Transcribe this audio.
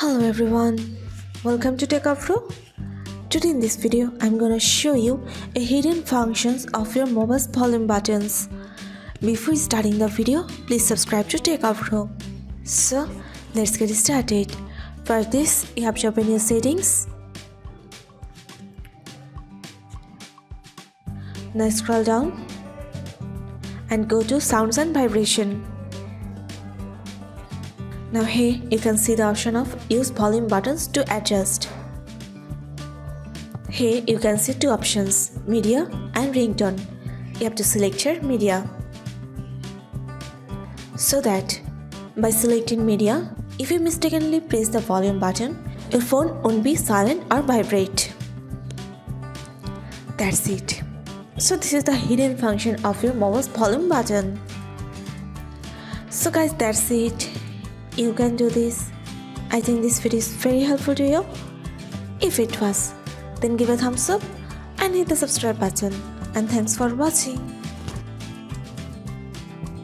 Hello everyone, welcome to Techavro. Today in this video, I'm gonna show you a hidden functions of your mobile's volume buttons. Before starting the video, please subscribe to Techavro. So, let's get started. For this, you have to open your settings. Now scroll down and go to sounds and vibration. Now here you can see the option of use volume buttons to adjust. Here you can see two options, media and ringtone. You have to select your media. So that by selecting media, if you mistakenly press the volume button, your phone won't be silent or vibrate. That's it. So this is the hidden function of your mobile's volume button. So guys, that's it. You can do this. I think this video is very helpful to you. If it was, then give a thumbs up and hit the subscribe button. And thanks for watching.